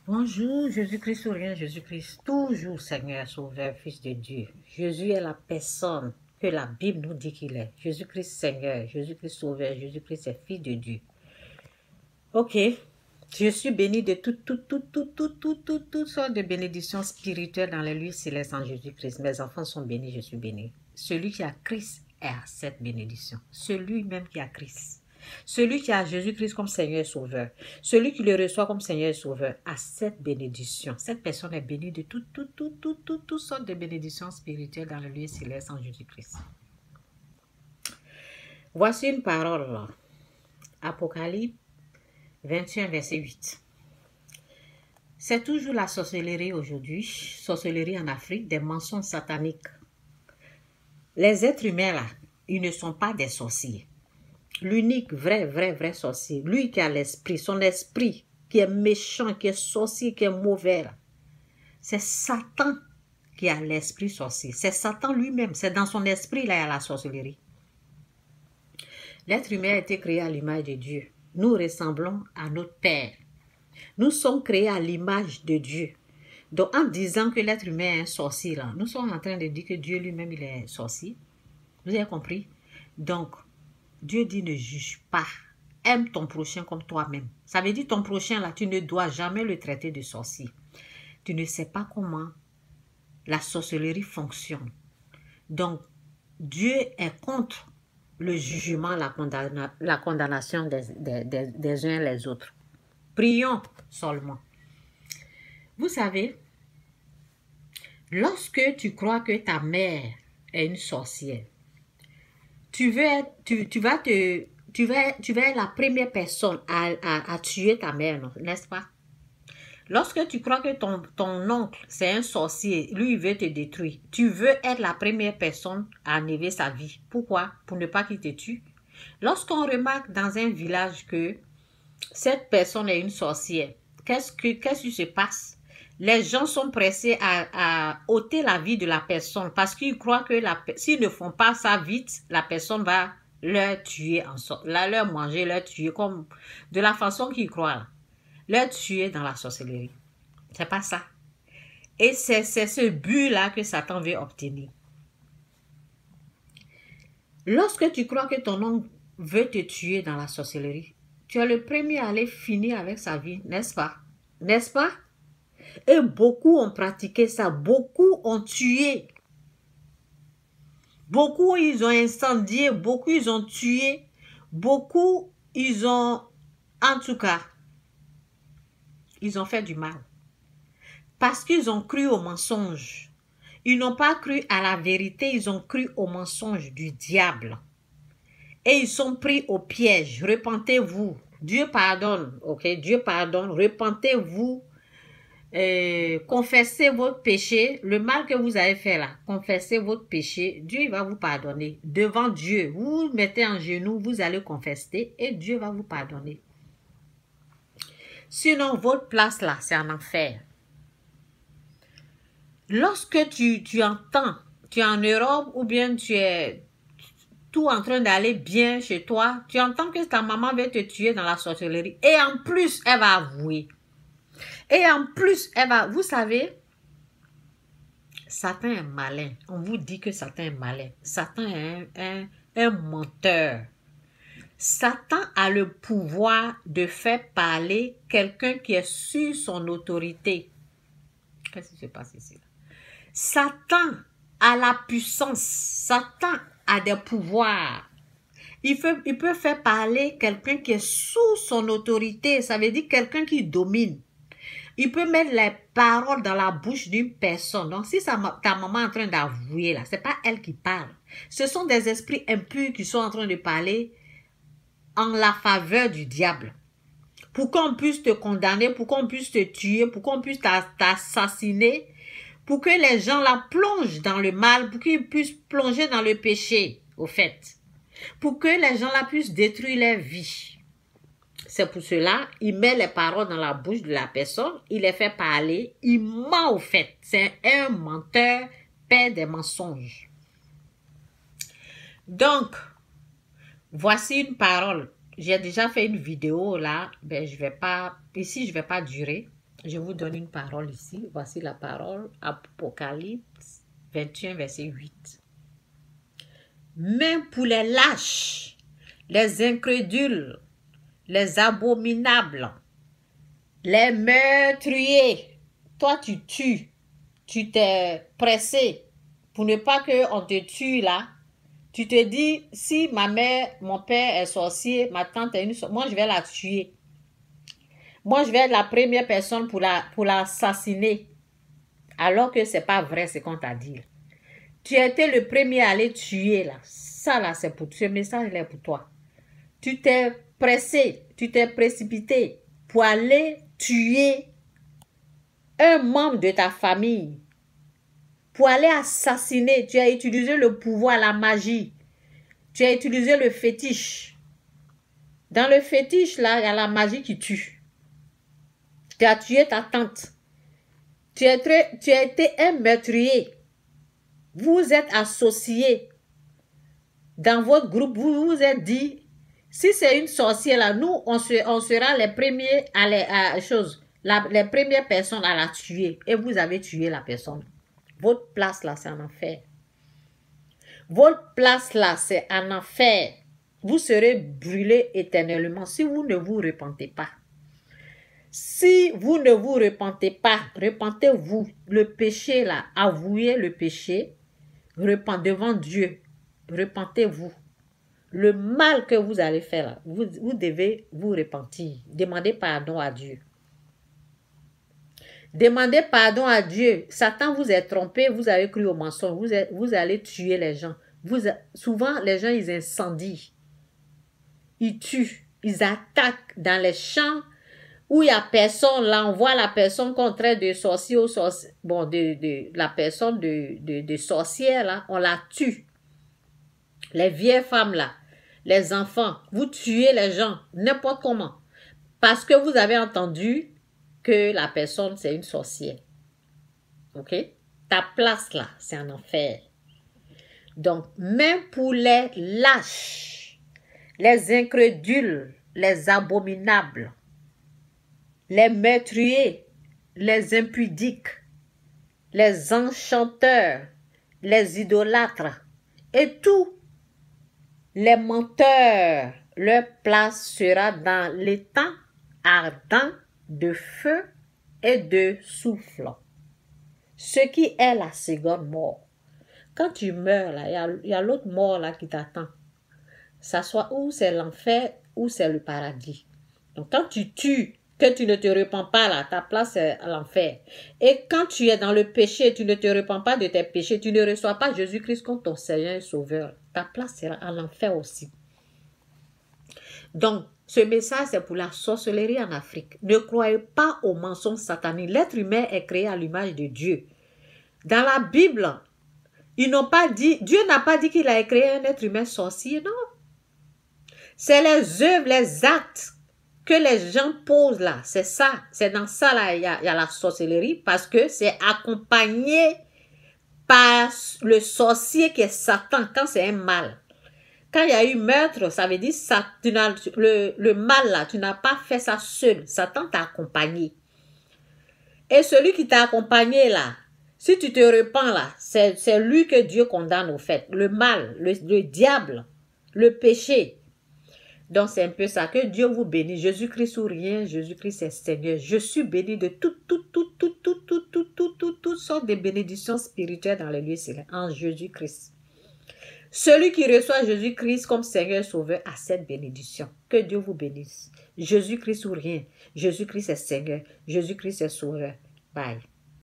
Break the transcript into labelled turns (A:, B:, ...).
A: Bonjour, Jésus-Christ ou rien, Jésus-Christ, toujours Seigneur, Sauveur, Fils de Dieu. Jésus est la personne que la Bible nous dit qu'il est. Jésus-Christ Seigneur, Jésus-Christ Sauveur, Jésus-Christ est Fils de Dieu. Ok, je suis béni de toutes sortes de bénédictions spirituelles dans les lieux célestes en Jésus-Christ. Mes enfants sont bénis, je suis béni. Celui qui a Christ est à cette bénédiction. Celui même qui a Christ. Celui qui a Jésus-Christ comme Seigneur et Sauveur, celui qui le reçoit comme Seigneur et Sauveur, a cette bénédiction. Cette personne est bénie de toutes sortes de bénédictions spirituelles dans le lieu céleste en Jésus-Christ. Voici une parole. Apocalypse 21, verset 8. C'est toujours la sorcellerie aujourd'hui, sorcellerie en Afrique, des mensonges sataniques. Les êtres humains là, ils ne sont pas des sorciers. L'unique vrai sorcier, lui qui a l'esprit, son esprit qui est méchant, qui est sorcier, qui est mauvais, c'est Satan qui a l'esprit sorcier. C'est Satan lui-même, c'est dans son esprit là il y a la sorcellerie. L'être humain a été créé à l'image de Dieu. Nous ressemblons à notre Père. Nous sommes créés à l'image de Dieu. Donc en disant que l'être humain est un sorcier, là, nous sommes en train de dire que Dieu lui-même il est sorcier. Vous avez compris? Donc, Dieu dit ne juge pas. Aime ton prochain comme toi-même. Ça veut dire ton prochain là, tu ne dois jamais le traiter de sorcier. Tu ne sais pas comment la sorcellerie fonctionne. Donc, Dieu est contre le jugement, la condamnation des uns les autres. Prions seulement. Vous savez, lorsque tu crois que ta mère est une sorcière, tu vas être la première personne à tuer ta mère, n'est-ce pas? Lorsque tu crois que ton oncle, c'est un sorcier, lui, il veut te détruire, tu veux être la première personne à enlever sa vie. Pourquoi? Pour ne pas qu'il te tue. Lorsqu'on remarque dans un village que cette personne est une sorcière, qu'est-ce qui se passe? Les gens sont pressés à ôter la vie de la personne parce qu'ils croient que s'ils ne font pas ça vite, la personne va leur tuer, leur manger, leur tuer, comme de la façon qu'ils croient, leur tuer dans la sorcellerie. C'est pas ça. Et c'est ce but-là que Satan veut obtenir. Lorsque tu crois que ton oncle veut te tuer dans la sorcellerie, tu es le premier à aller finir avec sa vie, n'est-ce pas? N'est-ce pas? Et beaucoup ont pratiqué ça, beaucoup ont tué. Beaucoup ils ont incendié, beaucoup ils ont tué, beaucoup ils ont, en tout cas, ils ont fait du mal. Parce qu'ils ont cru au mensonge. Ils n'ont pas cru à la vérité, ils ont cru au mensonge du diable. Et ils sont pris au piège. Repentez-vous. Dieu pardonne, ok? Dieu pardonne. Repentez-vous. Confessez votre péché. Le mal que vous avez fait là, confessez votre péché. Dieu va vous pardonner. Devant Dieu, vous vous mettez en genoux, vous allez confesser et Dieu va vous pardonner. Sinon, votre place là, c'est en enfer. Lorsque tu entends, tu es en Europe ou bien tu es tout en train d'aller bien chez toi, tu entends que ta maman va te tuer dans la sorcellerie et en plus, elle va avouer. Et en plus, elle va, vous savez, Satan est malin. On vous dit que Satan est malin. Satan est un menteur. Satan a le pouvoir de faire parler quelqu'un qui est sur son autorité. Qu'est-ce qui se passe ici? Satan a la puissance. Satan a des pouvoirs. Il peut faire parler quelqu'un qui est sous son autorité. Ça veut dire quelqu'un qui domine. Il peut mettre les paroles dans la bouche d'une personne. Donc, si ta maman est en train d'avouer, là, c'est pas elle qui parle. Ce sont des esprits impurs qui sont en train de parler en la faveur du diable. Pour qu'on puisse te condamner, pour qu'on puisse te tuer, pour qu'on puisse t'assassiner, pour que les gens la plongent dans le mal, pour qu'ils puissent plonger dans le péché, au fait. Pour que les gens la puissent détruire leur vie. C'est pour cela, il met les paroles dans la bouche de la personne, il les fait parler, il ment au fait. C'est un menteur, père des mensonges. Donc, voici une parole. J'ai déjà fait une vidéo là, ben je vais pas durer. Je vous donne une parole ici. Voici la parole. Apocalypse 21, verset 8. Mais pour les lâches, les incrédules, les abominables, les meurtriers, toi tu tues, tu t'es pressé pour ne pas qu'on te tue là. Tu te dis, si ma mère, mon père est sorcier, ma tante est une sorcière, moi je vais la tuer. Moi je vais être la première personne pour l'assassiner. Alors que c'est pas vrai ce qu'on t'a dit. Tu as été le premier à aller tuer là. Ça là, c'est pour toi. Ce message là est pour toi. Tu t'es pressé, tu t'es précipité pour aller tuer un membre de ta famille. Pour aller assassiner, tu as utilisé le pouvoir, la magie. Tu as utilisé le fétiche. Dans le fétiche là, il y a la magie qui tue. Tu as tué ta tante. Tu as été un meurtrier. Vous êtes associés. Dans votre groupe, vous vous êtes dit, si c'est une sorcière là, nous, on sera les premiers les premières personnes à la tuer. Et vous avez tué la personne. Votre place là, c'est en enfer. Votre place là, c'est en enfer. Vous serez brûlés éternellement si vous ne vous repentez pas. Si vous ne vous repentez pas, repentez-vous. Le péché là, avouez le péché. Repentez devant Dieu. Repentez-vous. Le mal que vous allez faire là, vous devez vous repentir. Demandez pardon à Dieu. Demandez pardon à Dieu. Satan vous a trompé, vous avez cru au mensonge, vous allez tuer les gens. Souvent, les gens, ils incendient. Ils tuent. Ils attaquent dans les champs où il n'y a personne. Là, on voit la personne qu'on traite de sorcier ou sorcière. Bon, la personne de sorcière, là, on la tue. Les vieilles femmes, là, les enfants, vous tuez les gens, n'importe comment. Parce que vous avez entendu que la personne, c'est une sorcière. OK? Ta place, là, c'est en enfer. Donc, même pour les lâches, les incrédules, les abominables, les meurtriers, les impudiques, les enchanteurs, les idolâtres et tous les menteurs, leur place sera dans l'étang ardent de feu et de souffle. Ce qui est la seconde mort. Quand tu meurs, là, il y a l'autre mort là qui t'attend. Ça soit ou c'est l'enfer ou c'est le paradis. Donc quand tu tues, que tu ne te repens pas là, ta place est à l'enfer. Et quand tu es dans le péché, tu ne te repens pas de tes péchés, tu ne reçois pas Jésus-Christ comme ton Seigneur et Sauveur. Ta place sera à l'enfer aussi. Donc, ce message, c'est pour la sorcellerie en Afrique. Ne croyez pas aux mensonges sataniques. L'être humain est créé à l'image de Dieu. Dans la Bible, ils n'ont pas dit, Dieu n'a pas dit qu'il a créé un être humain sorcier, non. C'est les œuvres, les actes que les gens posent là. C'est ça. C'est dans ça là, il y a la sorcellerie parce que c'est accompagné par le sorcier qui est Satan quand c'est un mal. Quand il y a eu meurtre, ça veut dire ça, le mal là, tu n'as pas fait ça seul. Satan t'a accompagné. Et celui qui t'a accompagné là, si tu te repens là, c'est lui que Dieu condamne au fait. Le mal, le diable, le péché. Donc c'est un peu ça. Que Dieu vous bénisse. Jésus-Christ ou rien, Jésus-Christ est Seigneur. Je suis béni de toutes sortes de bénédictions spirituelles dans les lieux célestes en Jésus-Christ. Celui qui reçoit Jésus-Christ comme Seigneur et Sauveur a cette bénédiction. Que Dieu vous bénisse. Jésus-Christ ou rien. Jésus-Christ est Seigneur. Jésus-Christ est Sauveur. Bye.